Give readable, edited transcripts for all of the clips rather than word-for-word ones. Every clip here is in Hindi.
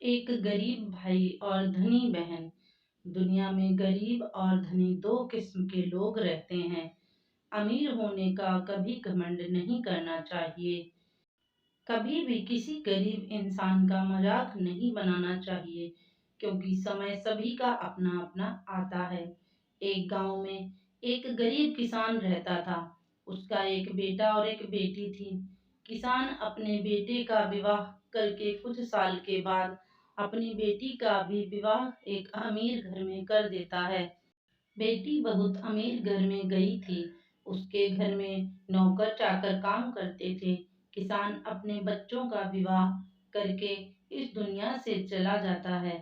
एक गरीब भाई और धनी बहन। दुनिया में गरीब और धनी दो किस्म के लोग रहते हैं। अमीर होने का कभी घमंड नहीं करना चाहिए। कभी भी किसी गरीब इंसान का मजाक नहीं बनाना चाहिए, क्योंकि समय सभी का अपना अपना आता है। एक गांव में एक गरीब किसान रहता था। उसका एक बेटा और एक बेटी थी। किसान अपने बेटे का विवाह करके कुछ साल के बाद अपनी बेटी का भी विवाह एक अमीर घर में कर देता है। बेटी बहुत अमीर घर में गई थी। उसके घर में नौकर चाकर काम करते थे। किसान अपने बच्चों का विवाह करके इस दुनिया से चला जाता है।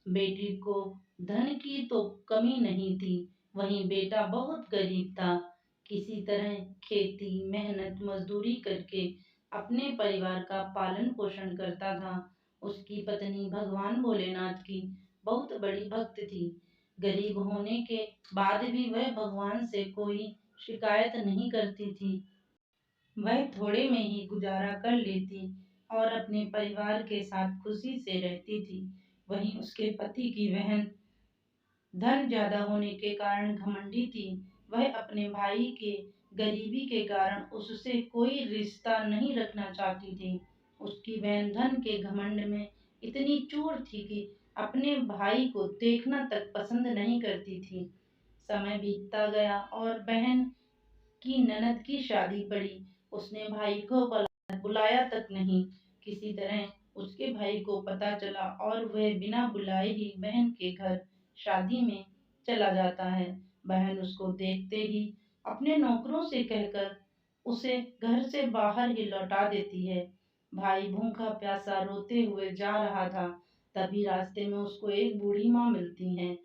बेटी को धन की तो कमी नहीं थी, वहीं बेटा बहुत गरीब था। किसी तरह खेती मेहनत मजदूरी करके अपने परिवार का पालन पोषण करता था। उसकी पत्नी भगवान भोलेनाथ की बहुत बड़ी भक्त थी। गरीब होने के बाद भी वह भगवान से कोई शिकायत नहीं करती थी। वह थोड़े में ही गुजारा कर लेती और अपने परिवार के साथ खुशी से रहती थी। वहीं उसके पति की बहन धन ज्यादा होने के कारण घमंडी थी। वह अपने भाई के गरीबी के कारण उससे कोई रिश्ता नहीं रखना चाहती थी। उसकी बहन धन के घमंड में इतनी चूर थी कि अपने भाई को देखना तक पसंद नहीं करती थी। समय बीतता गया और बहन की ननद की शादी पड़ी। उसने भाई को बुलाया तक नहीं। किसी तरह उसके भाई को पता चला और वह बिना बुलाए ही बहन के घर शादी में चला जाता है। बहन उसको देखते ही अपने नौकरों से कहकर उसे घर से बाहर ही लौटा देती है। भाई भूखा प्यासा रोते हुए जा रहा था। तभी रास्ते में उसको एक बूढ़ी माँ मिलती हैं।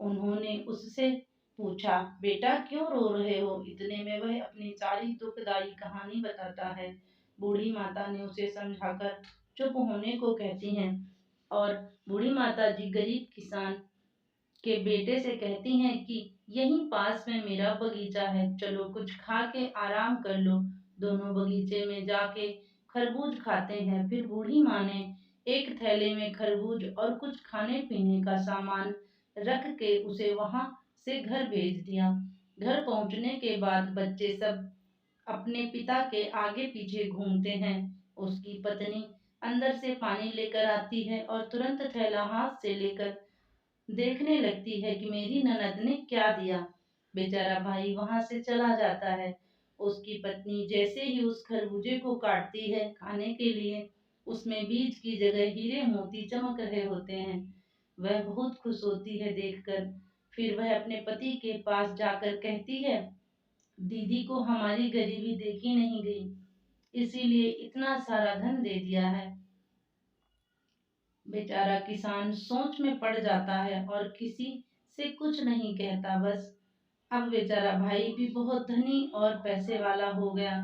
उन्होंने उससे पूछा, बेटा क्यों रो रहे हो? इतने में वह अपनी सारी दुखदाई कहानी बताता है। बूढ़ी माता ने उसे समझाकर चुप होने को कहती हैं और बूढ़ी माता जी गरीब किसान के बेटे से कहती हैं कि यहीं पास में मेरा बगीचा है, चलो कुछ खा के आराम कर लो। दोनों बगीचे में जाके खरबूज खाते हैं। फिर बूढ़ी माँ ने एक थैले में खरबूज और कुछ खाने पीने का सामान रख के उसे वहां से घर भेज दिया। घर पहुंचने के बाद बच्चे सब अपने पिता के आगे पीछे घूमते हैं। उसकी पत्नी अंदर से पानी लेकर आती है और तुरंत थैला हाथ से लेकर देखने लगती है कि मेरी ननद ने क्या दिया। बेचारा भाई वहां से चला जाता है। उसकी पत्नी जैसे ही उस खरबूजे को काटती है खाने के लिए, उसमें बीज की जगह हीरे मोती चमक रहे होते हैं। वह बहुत खुश होती है देखकर। फिर वह अपने पति के पास जाकर कहती है, दीदी को हमारी गरीबी देखी नहीं गई, इसीलिए इतना सारा धन दे दिया है। बेचारा किसान सोच में पड़ जाता है और किसी से कुछ नहीं कहता। बस अब बेचारा भाई भी बहुत धनी और पैसे वाला हो गया।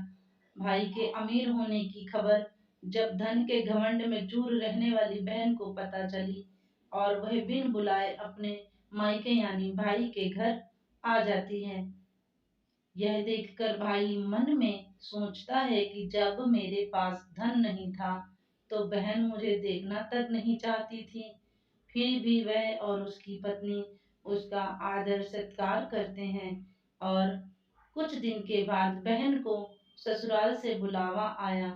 भाई के अमीर होने की खबर जब धन के घमंड में चूर रहने वाली बहन को पता चली और वह बिन बुलाए अपने मायके यानी भाई के घर आ जाती है। यह देखकर भाई मन में सोचता है कि जब मेरे पास धन नहीं था तो बहन मुझे देखना तक नहीं चाहती थी। फिर भी वह और उसकी पत्नी उसका आदर सत्कार करते हैं और कुछ दिन के बाद बहन को ससुराल से बुलावा आया।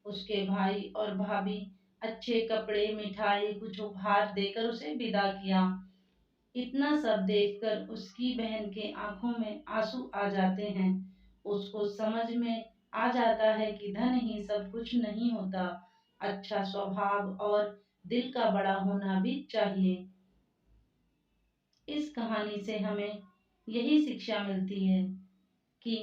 उसके भाई और भाभी अच्छे कपड़े मिठाई कुछ उपहार देकर उसे विदा किया। इतना सब देखकर उसकी बहन के आंखों में आंसू आ जाते हैं। उसको समझ में आ जाता है कि धन ही सब कुछ नहीं होता, अच्छा स्वभाव और दिल का बड़ा होना भी चाहिए। इस कहानी से हमें यही शिक्षा मिलती है कि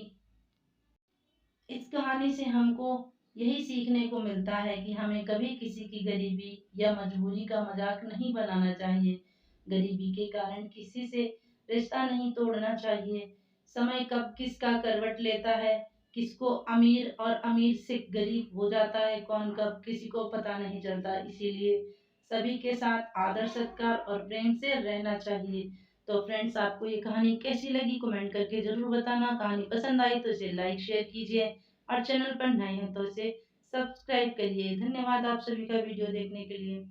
इस कहानी से हमको यही सीखने को मिलता है कि हमें कभी किसी की गरीबी या मजबूरी का मजाक नहीं बनाना चाहिए। गरीबी के कारण किसी से रिश्ता नहीं तोड़ना चाहिए। समय कब किसका करवट लेता है, किसको अमीर और अमीर से गरीब हो जाता है, कौन कब किसी को पता नहीं चलता। इसीलिए सभी के साथ आदर सत्कार और प्रेम से रहना चाहिए। तो फ्रेंड्स, आपको ये कहानी कैसी लगी कमेंट करके ज़रूर बताना। कहानी पसंद आई तो इसे लाइक शेयर कीजिए और चैनल पर नए हैं तो इसे सब्सक्राइब करिए। धन्यवाद आप सभी का वीडियो देखने के लिए।